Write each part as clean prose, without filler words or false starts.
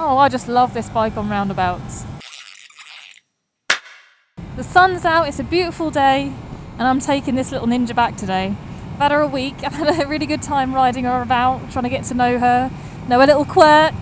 Oh, I just love this bike on roundabouts. The sun's out, it's a beautiful day, and I'm taking this little ninja back today. I've had her a week, I've had a really good time riding her about, trying to get to know her little quirks.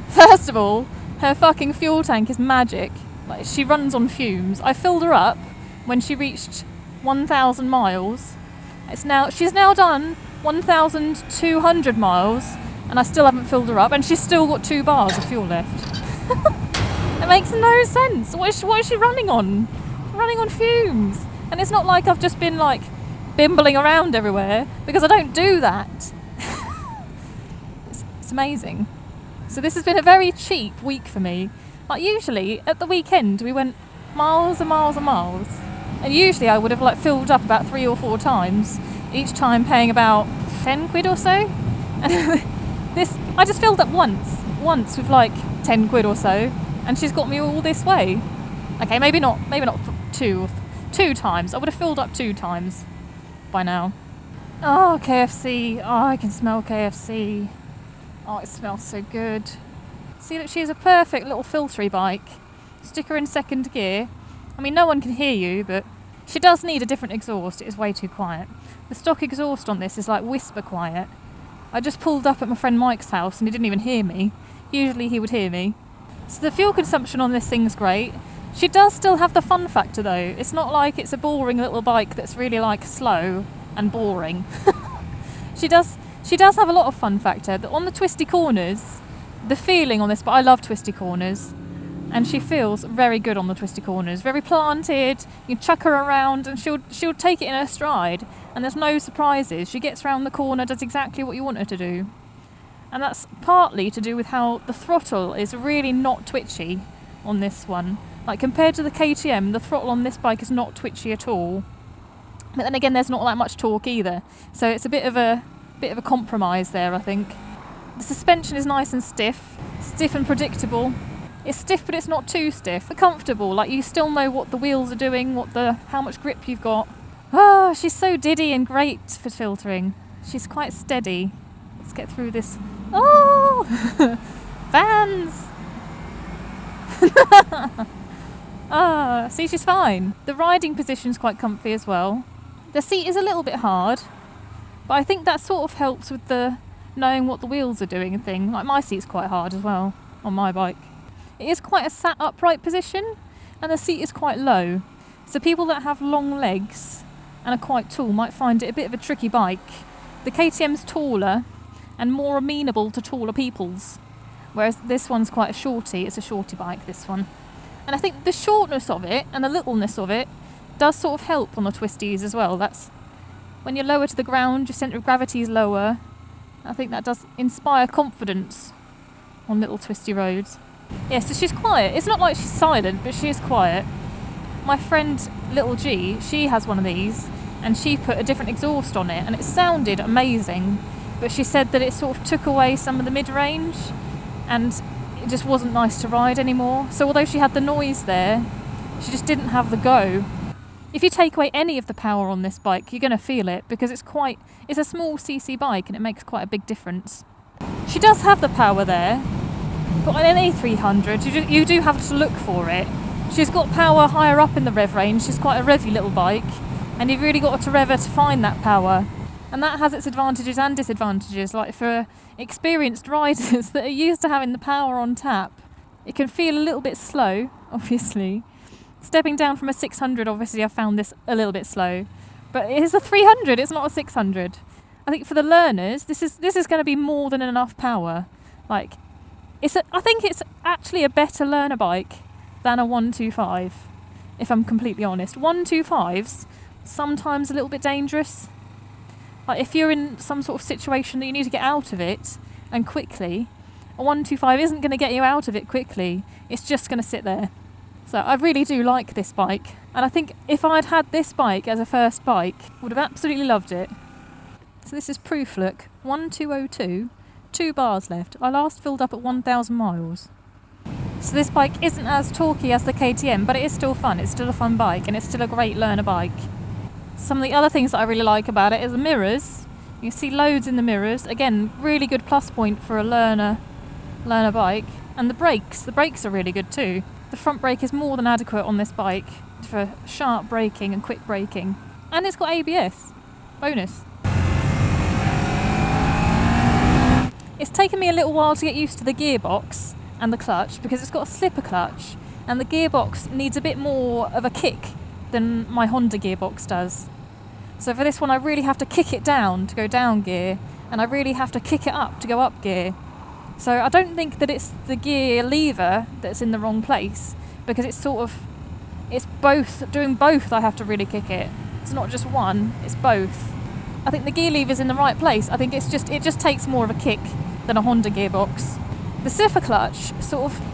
First of all, her fucking fuel tank is magic. Like, she runs on fumes. I filled her up when she reached 1,000 miles. She's now done 1,200 miles, and I still haven't filled her up, and she's still got 2 bars of fuel left. It makes no sense. What is she running on? Running on fumes. And it's not like I've just been like bimbling around everywhere, because I don't do that. It's amazing. So this has been a very cheap week for me. Like, usually at the weekend we went miles and miles and miles, and usually I would have like filled up about 3 or 4 times, each time paying about 10 quid or so. And this, I just filled up once with like 10 quid or so, and she's got me all this way. Okay, maybe not 2 times. I would have filled up 2 times by now. Oh, KFC. Oh, I can smell KFC. Oh, it smells so good. See, look, she's a perfect little filtery bike. Stick her in 2nd gear. I mean, no one can hear you, but she does need a different exhaust. It is way too quiet. The stock exhaust on this is like whisper quiet. I just pulled up at my friend Mike's house and he didn't even hear me. Usually he would hear me. So the fuel consumption on this thing's great. She does still have the fun factor though. It's not like it's a boring little bike that's really like slow and boring. She does have a lot of fun factor. On the twisty corners, the feeling on this, but I love twisty corners, and she feels very good on the twisty corners. Very planted. You chuck her around and she'll take it in her stride, and there's no surprises. She gets around the corner, does exactly what you want her to do. And that's partly to do with how the throttle is really not twitchy on this one. Like, compared to the KTM, the throttle on this bike is not twitchy at all. But then again, there's not that much torque either, so it's a bit of a compromise there, I think. The suspension is nice and stiff and predictable. It's stiff, but it's not too stiff. It's comfortable, like you still know what the wheels are doing, how much grip you've got. Oh, she's so diddy and great for filtering. She's quite steady. Let's get through this. Oh, vans. See, she's fine. The riding position's quite comfy as well. The seat is a little bit hard, but I think that sort of helps with the knowing what the wheels are doing and thing. Like, my seat's quite hard as well on my bike. It is quite a sat upright position, and the seat is quite low. So people that have long legs and are quite tall might find it a bit of a tricky bike. The KTM's taller and more amenable to taller peoples, whereas this one's quite a shorty. It's a shorty bike, this one. And I think the shortness of it and the littleness of it does sort of help on the twisties as well. That's when you're lower to the ground, your centre of gravity is lower. I think that does inspire confidence on little twisty roads. Yeah, so she's quiet. It's not like she's silent, but she is quiet. My friend Little G, she has one of these, and she put a different exhaust on it, and it sounded amazing, but she said that it sort of took away some of the mid-range, and it just wasn't nice to ride anymore. So although she had the noise there, she just didn't have the go. If you take away any of the power on this bike, you're going to feel it, because it's a small cc bike and it makes quite a big difference. She does have the power there, but on an A300 you do have to look for it. She's got power higher up in the rev range. She's quite a revvy little bike, and you've really got to rev her to find that power. And that has its advantages and disadvantages. Like, for experienced riders that are used to having the power on tap, it can feel a little bit slow, obviously. Stepping down from a 600, obviously I found this a little bit slow, but it is a 300, it's not a 600. I think for the learners, this is going to be more than enough power. Like, I think it's actually a better learner bike than a 125, if I'm completely honest. 125's sometimes a little bit dangerous. Like, if you're in some sort of situation that you need to get out of it, and quickly, a 125 isn't going to get you out of it quickly. It's just going to sit there. So I really do like this bike, and I think if I'd had this bike as a first bike, I would have absolutely loved it. So this is proof, look, 1202, 2 bars left. I last filled up at 1,000 miles. So this bike isn't as torquey as the KTM, but it is still fun. It's still a fun bike, and it's still a great learner bike. Some of the other things that I really like about it is the mirrors. You see loads in the mirrors. Again, really good plus point for a learner bike. And the brakes are really good too. The front brake is more than adequate on this bike for sharp braking and quick braking. And it's got ABS. Bonus. It's taken me a little while to get used to the gearbox and the clutch because it's got a slipper clutch, and the gearbox needs a bit more of a kick than my Honda gearbox does. So for this one I really have to kick it down to go down gear, and I really have to kick it up to go up gear. So I don't think that it's the gear lever that's in the wrong place, because it's both, doing both I have to really kick it. It's not just one, it's both. I think the gear lever's in the right place. I think it just takes more of a kick than a Honda gearbox. The slipper clutch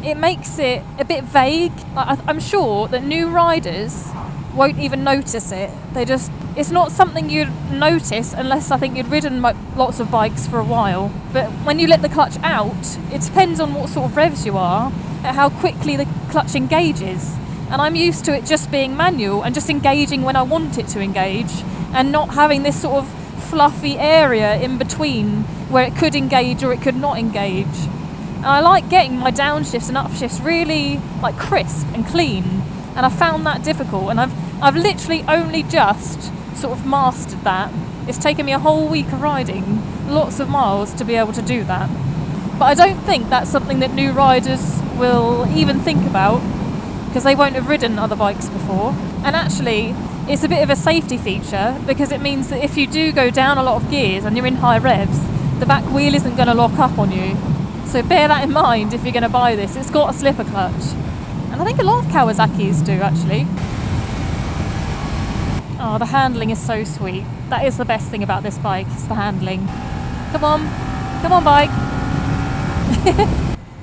it makes it a bit vague. I'm sure that new riders won't even notice it. It's not something you'd notice unless I think you'd ridden lots of bikes for a while. But when you let the clutch out, it depends on what sort of revs you are, at how quickly the clutch engages. And I'm used to it just being manual and just engaging when I want it to engage, and not having this sort of fluffy area in between where it could engage or it could not engage. And I like getting my downshifts and upshifts really crisp and clean, and I found that difficult, and I've literally only just sort of mastered that. It's taken me a whole week of riding, lots of miles, to be able to do that. But I don't think that's something that new riders will even think about, because they won't have ridden other bikes before. And actually, it's a bit of a safety feature, because it means that if you do go down a lot of gears and you're in high revs, the back wheel isn't going to lock up on you. So bear that in mind if you're going to buy this. It's got a slipper clutch. And I think a lot of Kawasaki's do, actually. Oh, the handling is so sweet. That is the best thing about this bike, is the handling. Come on bike.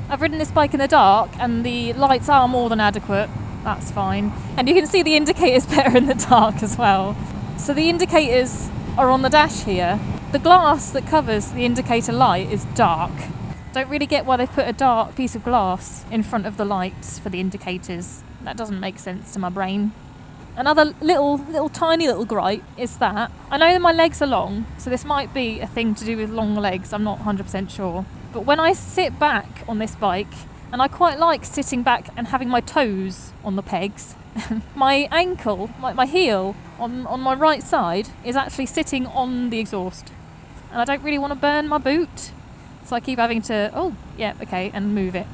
I've ridden this bike in the dark, and the lights are more than adequate. That's fine. And you can see the indicators better in the dark as well. So the indicators are on the dash here. The glass that covers the indicator light is dark. Don't really get why they've put a dark piece of glass in front of the lights for the indicators. That doesn't make sense to my brain. Another tiny little gripe is that I know that my legs are long, so this might be a thing to do with long legs, I'm not 100% sure. But when I sit back on this bike, and I quite like sitting back and having my toes on the pegs, my ankle, my heel on my right side is actually sitting on the exhaust. And I don't really want to burn my boot, so I keep having to, and move it.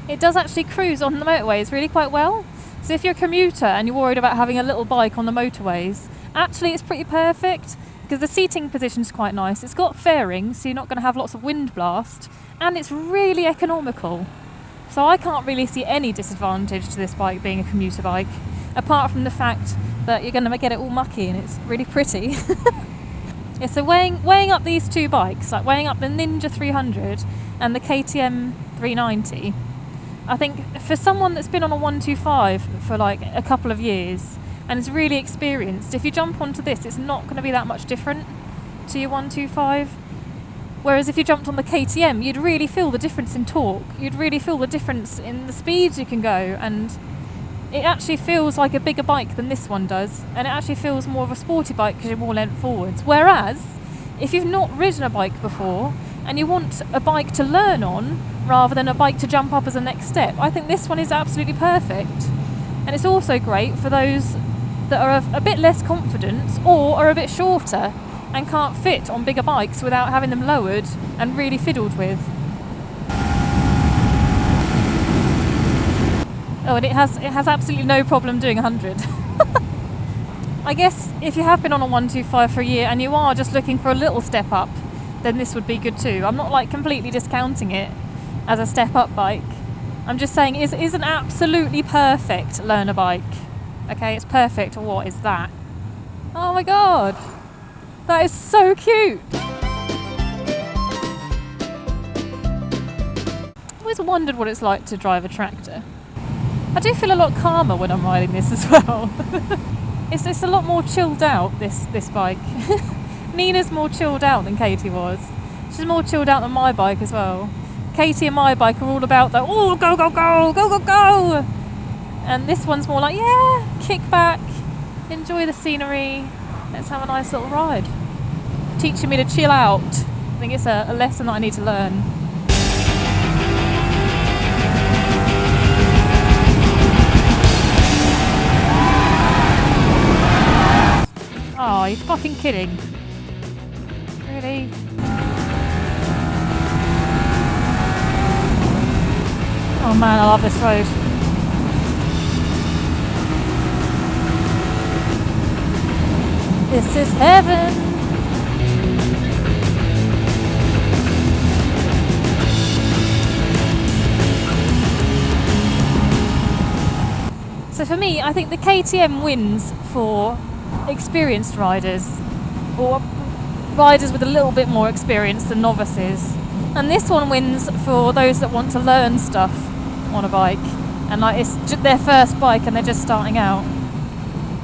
It does actually cruise on the motorways really quite well. So if you're a commuter and you're worried about having a little bike on the motorways, actually it's pretty perfect, because the seating position is quite nice. It's got fairings, so you're not going to have lots of wind blast, and it's really economical. So I can't really see any disadvantage to this bike being a commuter bike, apart from the fact that you're going to get it all mucky and it's really pretty. Yeah, so weighing up these two bikes, weighing up the Ninja 300 and the KTM 390, I think for someone that's been on a 125 for a couple of years and is really experienced, if you jump onto this, it's not going to be that much different to your 125. Whereas if you jumped on the KTM, you'd really feel the difference in torque. You'd really feel the difference in the speeds you can go, and it actually feels like a bigger bike than this one does, and it actually feels more of a sporty bike because you're more length forwards. Whereas if you've not ridden a bike before and you want a bike to learn on rather than a bike to jump up as a next step, I think this one is absolutely perfect. And it's also great for those that are a bit less confident or are a bit shorter and can't fit on bigger bikes without having them lowered and really fiddled with. Oh, and it has absolutely no problem doing 100. I guess if you have been on a 125 for a year and you are just looking for a little step up, then this would be good too. I'm not completely discounting it as a step up bike. I'm just saying it is an absolutely perfect learner bike. Okay, it's perfect. What is that? Oh my god, that is so cute. I've always wondered what it's like to drive a tractor. I do feel a lot calmer when I'm riding this as well. It's a lot more chilled out, this bike. Nina's more chilled out than Katie was. She's more chilled out than my bike as well. Katie and my bike are all about the, oh, go, go, go, go, go, go. And this one's more kick back, enjoy the scenery, let's have a nice little ride. Teaching me to chill out. I think it's a lesson that I need to learn. fucking kidding? Really? Oh man, I love this road. This is heaven. So for me, I think the KTM wins for experienced riders, or riders with a little bit more experience than novices. And this one wins for those that want to learn stuff on a bike, and like it's their first bike and they're just starting out.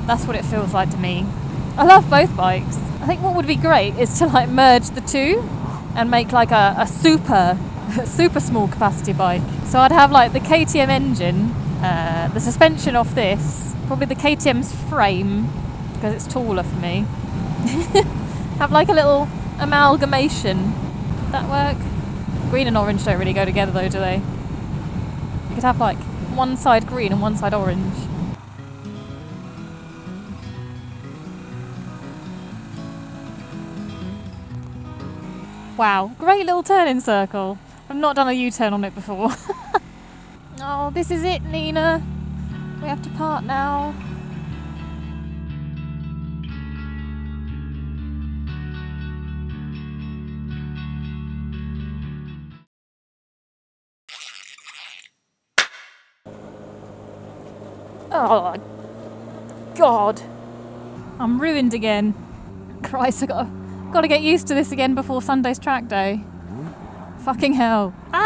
That's what it feels like to me. I love both bikes. I think what would be great is to like merge the two and make like a super small capacity bike. So I'd have like the KTM engine, the suspension off this, probably the KTM's frame because it's taller for me. Have like a little amalgamation. Would that work? Green and orange don't really go together though, do they? You could have like one side green and one side orange. Wow, great little turning circle. I've not done a U-turn on it before. Oh, this is it, Nina. We have to part now. Oh, God. I'm ruined again. Christ, I got to get used to this again before Sunday's track day. Fucking hell. Ah!